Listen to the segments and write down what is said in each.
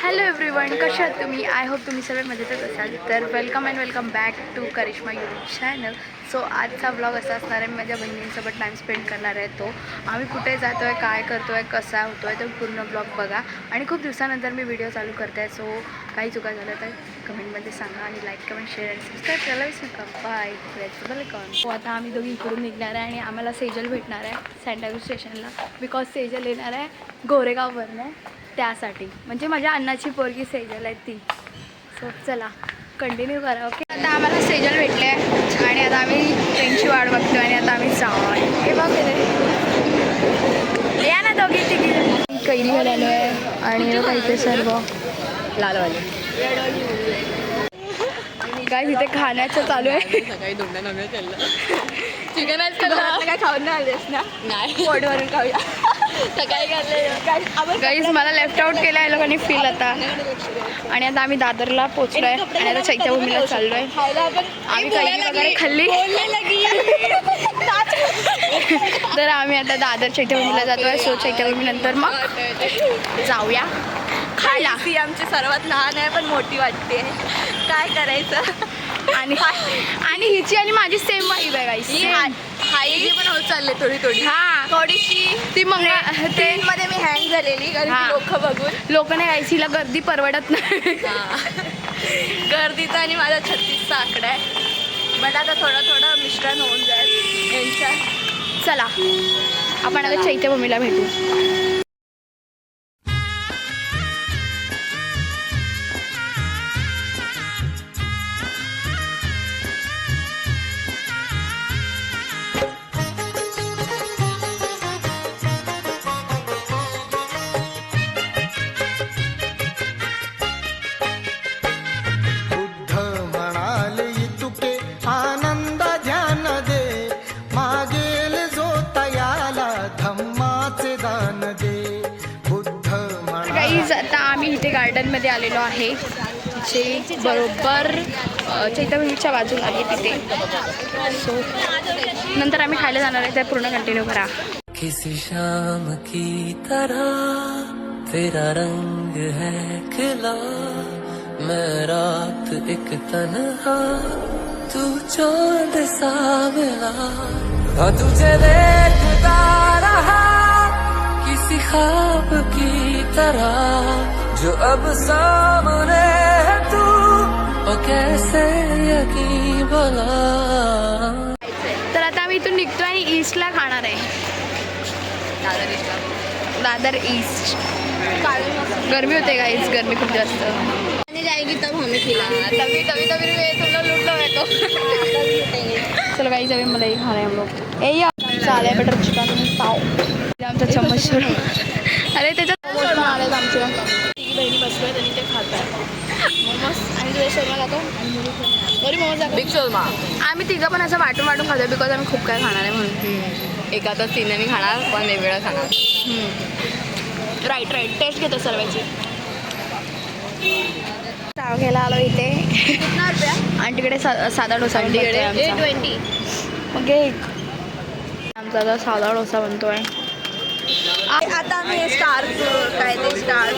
Hello everyone, कशा आहात तुम्ही? आय होप तुम्ही सगळे मजेतच असाल. तर welcome and welcome back to Karishma YouTube channel. So आजचा ब्लॉग असा असणार आहे, मी माझ्या बहिणींसोबत टाईम स्पेंड करणार आहे. तो आम्ही कुठे जातो आहे, काय करतो आहे, कसा होतो आहे, तो पूर्ण ब्लॉग बघा. आणि खूप दिवसानंतर मी व्हिडिओ चालू करते आहे. सो काही चुका झाल्या तर कमेंटमध्ये सांगा आणि लाईक कमेंट शेअर आणि सबस्क्राईब करायला विसरू नका. बाय. वेलकम. सो आता आम्ही दोघी इकडून निघणार आहे आणि आम्हाला सेजल भेटणार आहे सँडालूर स्टेशनला. बिकॉज सेजल येणार आहे गोरेगाववरनं, त्यासाठी म्हणजे माझ्या अण्णाची पोरगी सेजल आहे ती. सो चला कंटिन्यू करा. ओके, आता आम्हाला सेजल भेटले आहे आणि आता आम्ही ट्रेनची वाट बघतो आणि आता आम्ही जाऊ. हे बघ या ना दोघी तिघी. कैरी घालायलो आहे आणि काही सर्व लालवाले काय तिथे खाण्याचं चालू आहे. सकाळी दोंडा नव्हे चाललं चिकन काय खाऊन नाही आलेस ना? नाही पोटवरून खाऊया. सकाळी खाल्ले गाईज मला लेफ्ट आउट केलं आहे लोकांनी फील आता. आणि आता आम्ही दादरला पोचलो आहे आणि आता चैत्यभूमीला चाललो आहे. आम्ही कैरी वगैरे खाल्ली तर आम्ही आता दादर चैत्यभूमीला जातो आहे. सो चैत्यभूमीनंतर मग जाऊया खायला. ती आमची सर्वात लहान आहे पण मोठी वाटते, काय करायचं. आणि हिची आणि माझी सेम वाईब आहे गाईस. हाय पण होत चालले थोडी थोडी. हा, थोडीशी ती मग ट्रेनमध्ये मी हँग झालेली कारण हा. लोक बघून लोक नाही गाईस, हिला गर्दी परवडत नाही. गर्दीचा आणि माझा 36चा आकडा आहे. बट आता थोडं मिश्रण होऊन जाईल यांच्या. चला आपण आता चैत्यभूमीला भेटू. आता आम्ही इथे गार्डनमध्ये आलेलो आहे, जे बरोबर चैत्यभूमीच्या बाजूला आहे तिथे. सो नंतर आम्ही खायला जाणार आहे, तर पूर्ण कंटिन्यू करा. किसी शाम की तरह तेरा रंग है खिला, मैं रात एक तन्हा तू चांद सा मिला, हाँ तुझे देखता रहा किसी ख्वाब की तरह, जो अब सामने है तू और कैसे यकीन भला. तर आता आम्ही इथून निघतो आणि ईस्टला खाणार आहे. दादर ईस्ट. गरमी होते गाईस, गरमी खूप जास्त. जाएगी तब हमें खिलाना. तभी तभी तभी तुम लोग लूट लो है तो. चलो गाईस, अभी मलाई खा रहे हैं हम लोग. ए या चाले बटर चिकन पाव आमचा चम्मच सुरू. अरे त्याच्यात मोमोज आलेत आमचे. तिघी बहिणी बसलो आहेत आणि ते खात आहे मोमोज. आणि तुझ्या शर्मा खातो बरी मोमोज दाखव. बिग शोरमा. आम्ही तिघं पण असं वाटून वाटून खातो बिकॉज आम्ही खूप काय खाणार आहे म्हणून. एखादा सीन मी खाणार पण वेगवेगळं खाणार. राईट टेस्ट घेतो सर्वांची. चाव घ्यायला आलो इथे आणि तिकडे साधा डोसा बनतोय आमचा. 20. मग एक आमचा आता साधा डोसा बनतोय. आता आम्ही स्टार काय ते स्टार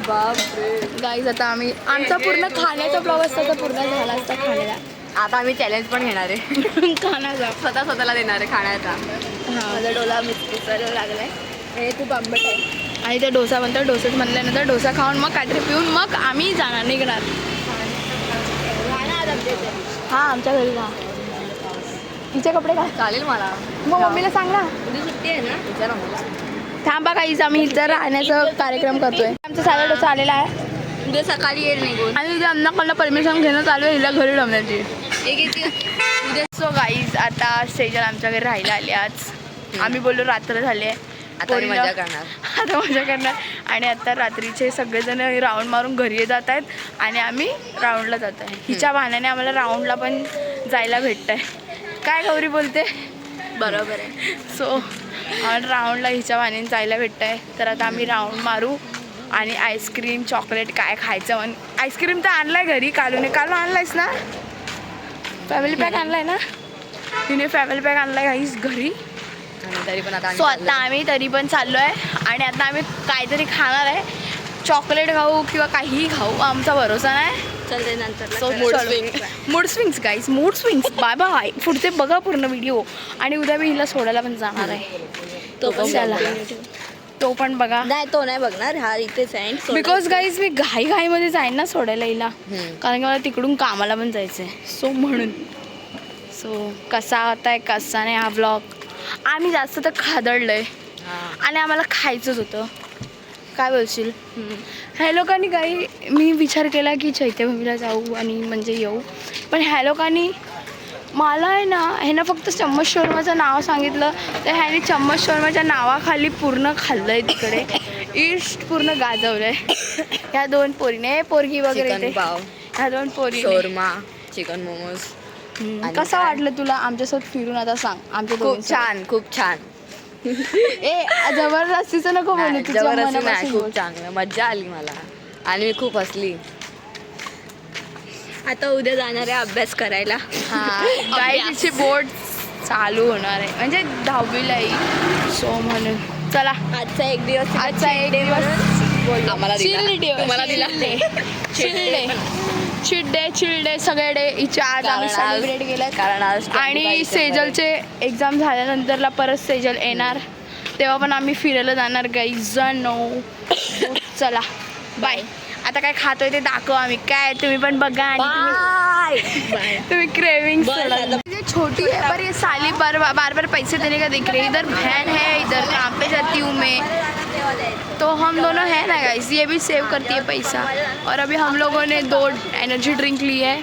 बापरे गाईज, आता आम्ही आमचा पूर्ण खाण्याचा ब्लॉग असता तर पूर्ण झाला असता खाण्याला. आता आम्ही चॅलेंज पण घेणार आहे. खाण्याचा स्वतःला देणार आहे खाण्याचा. हां, माझा डोला मिक्सरला लागलाय. हे खूप आंबट आहे. आणि ते डोसा बनतो. डोसाच म्हणल्यानंतर डोसा खाऊन मग काहीतरी पिऊन मग आम्ही जाणार निघणार. हां, आमच्या घरी जा. तिचे कपडे का चालेल मला. मग मम्मीला सांग ना. उद्या सुट्टी आहे ना, विचारा मला. थांबा काहीच, आम्ही इथं राहण्याचा कार्यक्रम करतोय. आमचा साधा डोसा आलेला आहे. उद्या सकाळी येईल निघून. आणि उद्या अन्नाकडनं परमिशन घेणं चालू आहे हिला घरी ठेवण्याची. उद्या सो गाईज, आता सेजल आमच्या घरी राहायला आली आज. आम्ही बोललो रात्र झाली आहे, आता मजा करणार. आता मजा करणार. आणि आता रात्रीचे सगळेजण राऊंड मारून घरी जात आहेत आणि आम्ही राऊंडला जात आहे. हिच्या बहाण्याने आम्हाला राऊंडला पण जायला भेटतं आहे. काय गौरी बोलते? बरोबर आहे. सो राऊंडला हिच्या बहाण्याने जायला भेटतं आहे. तर आता आम्ही राऊंड मारू आणि आईस्क्रीम चॉकलेट काय खायचं म्हण. आईस्क्रीम तर आणलाय घरी कालूने. कालू आणलायस ना? फॅमिली पॅक आणलाय ना? तिने फॅमिली पॅक आणलाय गाईस घरी. आणि तरी पण आता सो आता आम्ही तरी पण चाललो आहे आणि आता आम्ही काहीतरी खाणार आहे. चॉकलेट खाऊ किंवा काहीही खाऊ, आमचा भरोसा नाही. चलते नंतर so mood swings guys, mood swings. Bye bye. पुढचे बघा पूर्ण व्हिडिओ. आणि उद्या मी हिला सोडायला पण जाणार आहे. तो पण चला. तो पण बघा. नाही तो नाही बघणार, हा इथेच आहे. बिकॉज गाईज मी घाईमध्ये जाईन ना सोडायला हिला, कारण की मला तिकडून कामाला पण जायचं आहे. सो म्हणून कसा होता आहे कसा नाही हा व्लॉग. आम्ही जास्त तर खादडलोय आणि आम्हाला खायचंच होतं. काय बोलशील? ह्या लोकांनी काही मी विचार केला की चैत्यभूमीला जाऊ आणि म्हणजे येऊ, पण ह्या लोकांनी मला आहे ना, ह्यानं फक्त चम्मच शोरमाचं नाव सांगितलं तर ह्याने चम्मच शोरमाच्या नावाखाली पूर्ण खाल्लं आहे. तिकडे ईस्ट पूर्ण गाजवलं आहे ह्या दोन पोरीने. पोरगी वगैरे ते ह्या दोन पोरी. शोरमा, चिकन मोमोज. कसं वाटलं तुला आमच्यासोबत फिरून? आता सांग. आमच्या खूप छान, खूप छान. ए जबरदस्तीचं नको बोलू. तुझ्या जबरदस्ती नाही, मनापासून खूप बोल. चांगलं, मज्जा आली मला आणि मी खूप हसली. आता उद्या जाणार आहे अभ्यास करायला. गाईडची बोर्ड चालू होणार आहे, म्हणजे 10वीला येईल. सो म्हणून चला आजचा एक दिवस, आजचा एक दिवस आम्हाला तुम्हाला दिला. चिल्डे सगळे डे इथे आज आम्ही सेलिब्रेट केलं. कारण आज आणि सेजलचे एक्झाम झाल्यानंतरला परत सेजल येणार, तेव्हा पण आम्ही फिरायला जाणार गाईज. चला बाय. आता काय खातोय ते दाखव आम्ही काय, तुम्ही पण बघा आणि तुम्ही क्रेविंग. छोटी है पर ये साली बार बार पैसे देने का दिख रही है. इधर बहन है, इधर काम पे जाती हूँ मैं, तो हम दोनों हैं ना गाइस. ये भी सेव करती है पैसा. और अभी हम लोगों ने 2 एनर्जी ड्रिंक ली है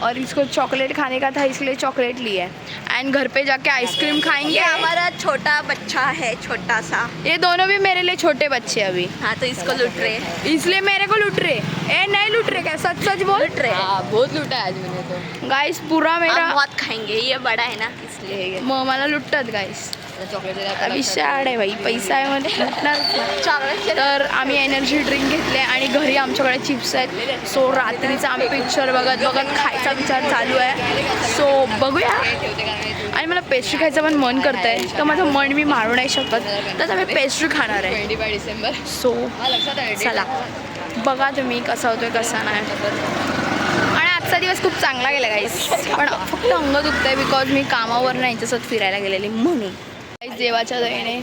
और इसको चॉकलेट खाने का था इसलिए चॉकलेट ली है. एंड घर पे जाके आइसक्रीम खाएंगे. ये हमारा छोटा बच्चा है, छोटा सा. ये दोनों भी मेरे लिए छोटे बच्चे अभी. हाँ तो इसको लूट रहे हैं, इसलिए मेरे को लूट रहे. ए नहीं लूट रहे क्या? सच सच बोल. लूट रहे हैं. बहुत लूटा है आज मैंने तो. गाइस पूरा मेरा हम बहुत खाएंगे, ये बड़ा है ना इसलिए. मला लुटतात गाइस. चॉकलेट विषय आहे भाई, पैसा आहे मध्ये लुटणार. चॉकलेट तर आम्ही एनर्जी ड्रिंक घेतले आणि घरी आमच्याकडे चिप्स आहेत. सो रात्रीचा आम्ही पिक्चर बघत खायचा विचार चालू आहे. सो बघूया. आणि मला पेस्ट्री खायचं पण मन करत आहे, तर माझं मन मी मारू नाही शकत, तर मी पेस्ट्री खाणार आहे. 25 डिसेंबर. सो चला बघा तुम्ही कसा होतोय कसा नाही. आणि आजचा दिवस खूप चांगला गेला गाईस, पण फक्त अंग दुखत आहे बिकॉज मी कामावर नाही यांच्यासोबत फिरायला गेलेली म्हणून. गाईस देवाच्या दयेने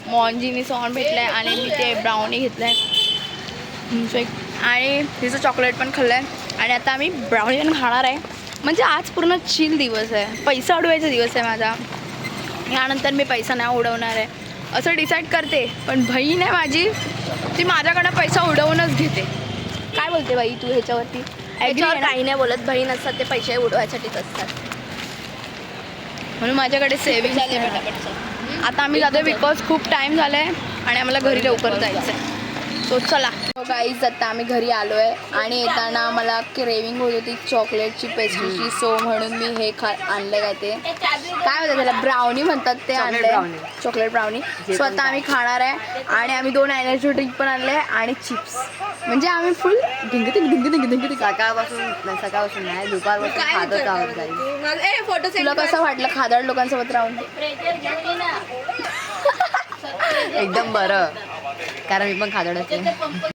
मॉन्जीनी सॉन भेटलं आहे आणि मी ते ब्राउनी घेतलं आहे आणि तिचं चॉकलेट पण खाल्लं आहे. आणि आता आम्ही ब्राउनी पण खाणार आहे. म्हणजे आज पूर्ण चिल दिवस आहे, पैसा उडवायचा दिवस आहे माझा. यानंतर मी पैसा नाही उडवणार आहे असं डिसाईड करते, पण बहीण आहे माझी, ती माझ्याकडनं पैसा उडवूनच घेते. काय बोलते बाई तू ह्याच्यावरती? त्याच्यावर काही नाही बोलत. बहीण असतात ते पैसे उडवायसाठीच असतात, म्हणून माझ्याकडे सेविंग झाले. आता आम्ही जातोय बिकॉज खूप टाईम झाला आहे आणि आम्हाला घरी लवकर जायचं आहे. सो चला गाईज, आता आम्ही घरी आलो आहे आणि येताना मला क्रेविंग होत होती चॉकलेटची पेस्ट्रीची. सो म्हणून मी हे आणलं काय ते काय म्हणतात त्याला, ब्राउनी म्हणतात ते आणलं, चॉकलेट ब्राउनी. सो आता आम्ही खाणार आहे आणि आम्ही 2 एनर्जी ड्रिंक पण आणले आणि चिप्स. म्हणजे आम्ही फुल ढिंग सकाळपासून नाही दुपारपासून खातच आहोत गाईस. फोटो तुला कसं वाटलं खादाड लोकांसोबत राहून? एकदम बरं, कारण मी पण खादडच आहे.